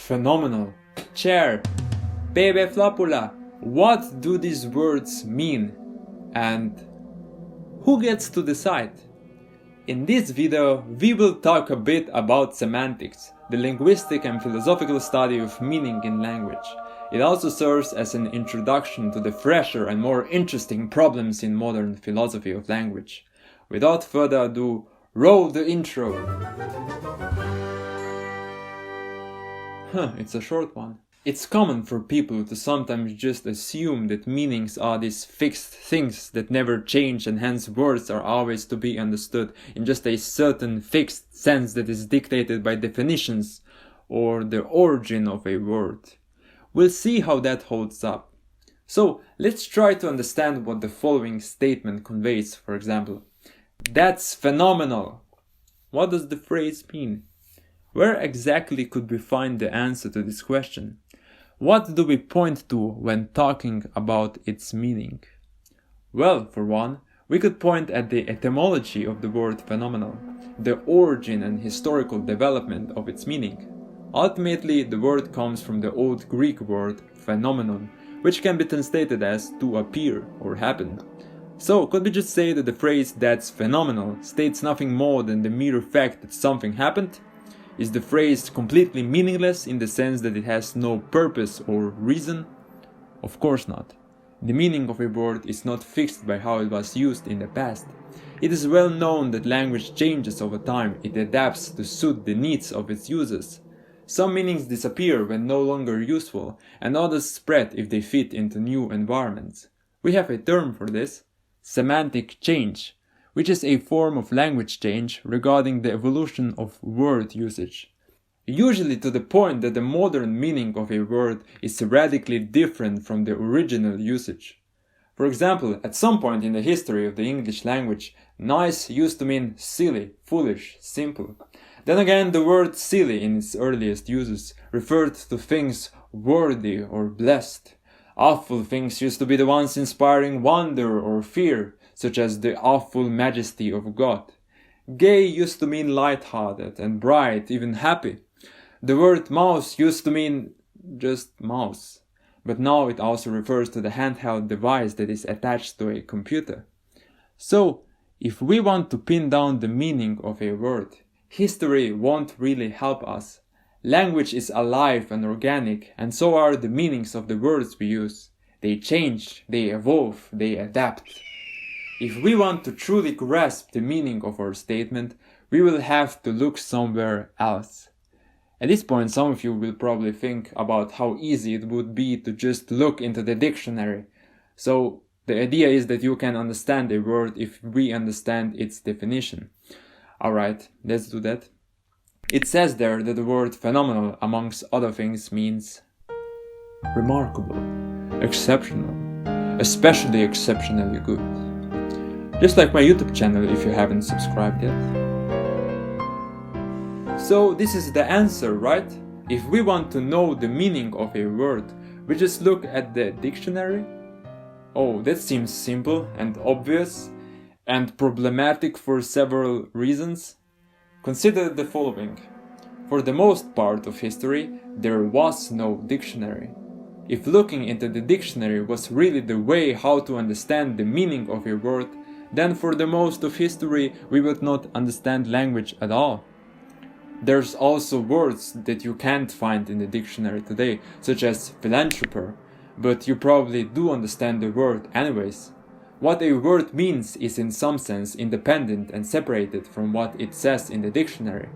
phenomenal, chair, bebe flapula. What do these words mean? And who gets to decide? In this video, we will talk a bit about semantics, the linguistic and philosophical study of meaning in language. It also serves as an introduction to the fresher and more interesting problems in modern philosophy of language. Without further ado, roll the intro! It's a short one. It's common for people to sometimes just assume that meanings are these fixed things that never change, and hence words are always to be understood in just a certain fixed sense that is dictated by definitions or the origin of a word. We'll see how that holds up. So let's try to understand what the following statement conveys. For example, that's phenomenal. What does the phrase mean? Where exactly could we find the answer to this question? What do we point to when talking about its meaning? Well, for one, we could point at the etymology of the word phenomenal, the origin and historical development of its meaning. Ultimately, the word comes from the old Greek word phenomenon, which can be translated as to appear or happen. So, could we just say that the phrase "that's phenomenal" states nothing more than the mere fact that something happened? Is the phrase completely meaningless in the sense that it has no purpose or reason? Of course not. The meaning of a word is not fixed by how it was used in the past. It is well known that language changes over time. It adapts to suit the needs of its users. Some meanings disappear when no longer useful, and others spread if they fit into new environments. We have a term for this: semantic change, which is a form of language change regarding the evolution of word usage. Usually to the point that the modern meaning of a word is radically different from the original usage. For example, at some point in the history of the English language, nice used to mean silly, foolish, simple. Then again, the word silly in its earliest uses referred to things worthy or blessed. Awful things used to be the ones inspiring wonder or fear, such as the awful majesty of God. Gay used to mean light-hearted and bright, even happy. The word mouse used to mean just mouse, but now it also refers to the handheld device that is attached to a computer. So, if we want to pin down the meaning of a word, history won't really help us. Language is alive and organic, and so are the meanings of the words we use. They change, they evolve, they adapt. If we want to truly grasp the meaning of our statement, we will have to look somewhere else. At this point, some of you will probably think about how easy it would be to just look into the dictionary. So, the idea is that you can understand a word if we understand its definition. Alright, let's do that. It says there that the word phenomenal, amongst other things, means remarkable, exceptional, especially exceptionally good. Just like my YouTube channel if you haven't subscribed yet. So this is the answer, right? If we want to know the meaning of a word, we just look at the dictionary? Oh, that seems simple and obvious and problematic for several reasons. Consider the following. For the most part of history, there was no dictionary. If looking into the dictionary was really the way how to understand the meaning of a word, then for the most of history we would not understand language at all. There's also words that you can't find in the dictionary today, such as philanthropist, but you probably do understand the word anyways. What a word means is in some sense independent and separated from what it says in the dictionary.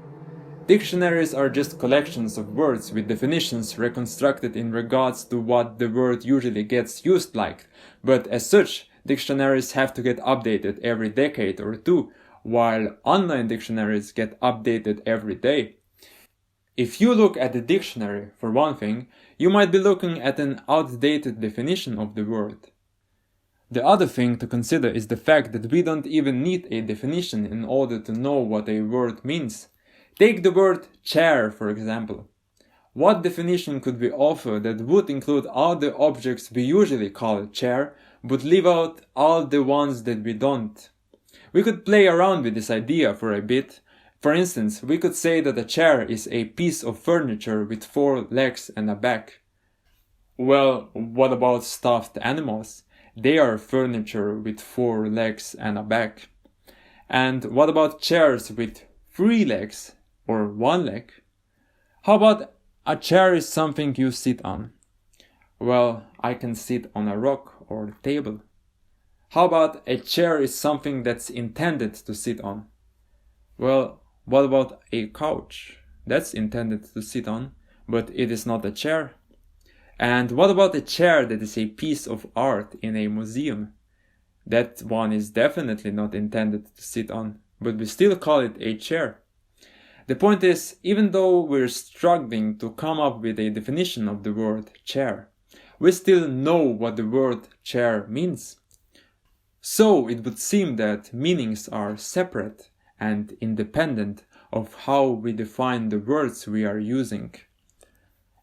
Dictionaries are just collections of words with definitions reconstructed in regards to what the word usually gets used like, but as such, dictionaries have to get updated every decade or two, while online dictionaries get updated every day. If you look at the dictionary, for one thing, you might be looking at an outdated definition of the word. The other thing to consider is the fact that we don't even need a definition in order to know what a word means. Take the word chair, for example. What definition could we offer that would include all the objects we usually call chair, but leave out all the ones that we don't? We could play around with this idea for a bit For instance, we could say that a chair is a piece of furniture with 4 legs and a back. Well, what about stuffed animals? They are furniture with 4 legs and a back. And what about chairs with 3 legs or 1 leg? How about a chair is something you sit on? Well, I can sit on a rock or table. How about a chair is something that's intended to sit on? Well, what about a couch? That's intended to sit on, but it is not a chair. And what about a chair that is a piece of art in a museum? That one is definitely not intended to sit on, but we still call it a chair. The point is, even though we're struggling to come up with a definition of the word chair, we still know what the word chair means. So it would seem that meanings are separate and independent of how we define the words we are using.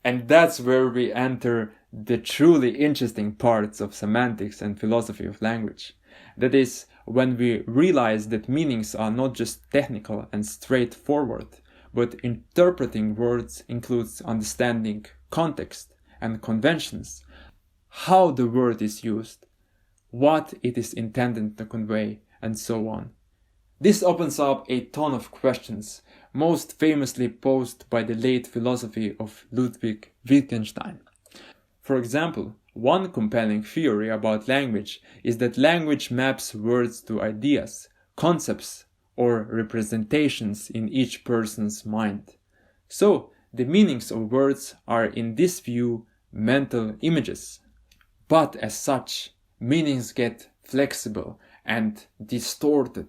And that's where we enter the truly interesting parts of semantics and philosophy of language. That is, when we realize that meanings are not just technical and straightforward, but interpreting words includes understanding context and conventions, how the word is used, what it is intended to convey, and so on. This opens up a ton of questions, most famously posed by the late philosophy of Ludwig Wittgenstein. For example, one compelling theory about language is that language maps words to ideas, concepts, or representations in each person's mind. So, the meanings of words are in this view mental images. But as such, meanings get flexible and distorted.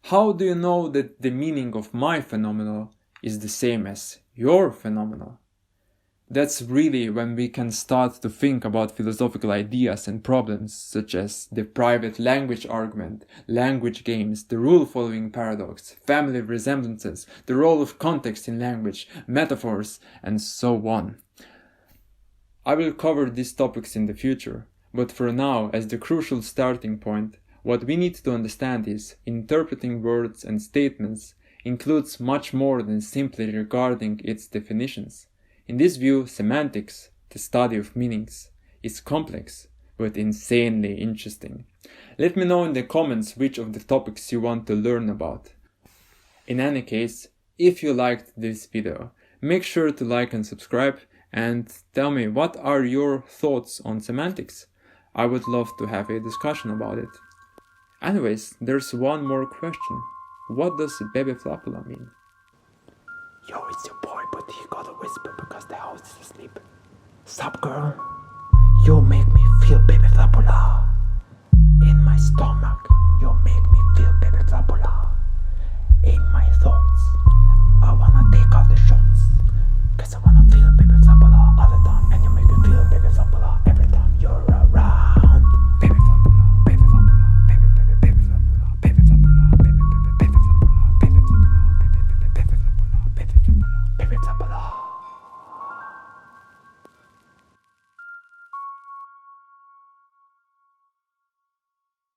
How do you know that the meaning of my phenomenon is the same as your phenomenon? That's really when we can start to think about philosophical ideas and problems such as the private language argument, language games, the rule-following paradox, family resemblances, the role of context in language, metaphors, and so on. I will cover these topics in the future, but for now, as the crucial starting point, what we need to understand is interpreting words and statements includes much more than simply regarding its definitions. In this view, semantics, the study of meanings, is complex but insanely interesting. Let me know in the comments which of the topics you want to learn about. In any case, if you liked this video, make sure to like and subscribe and tell me what are your thoughts on semantics. I would love to have a discussion about it. Anyways, there's one more question. What does baby flapula mean? Yo, it's your boy, but he gotta whisper because the house is asleep. Sup, girl? You make me feel baby flapula in my stomach. You make me feel baby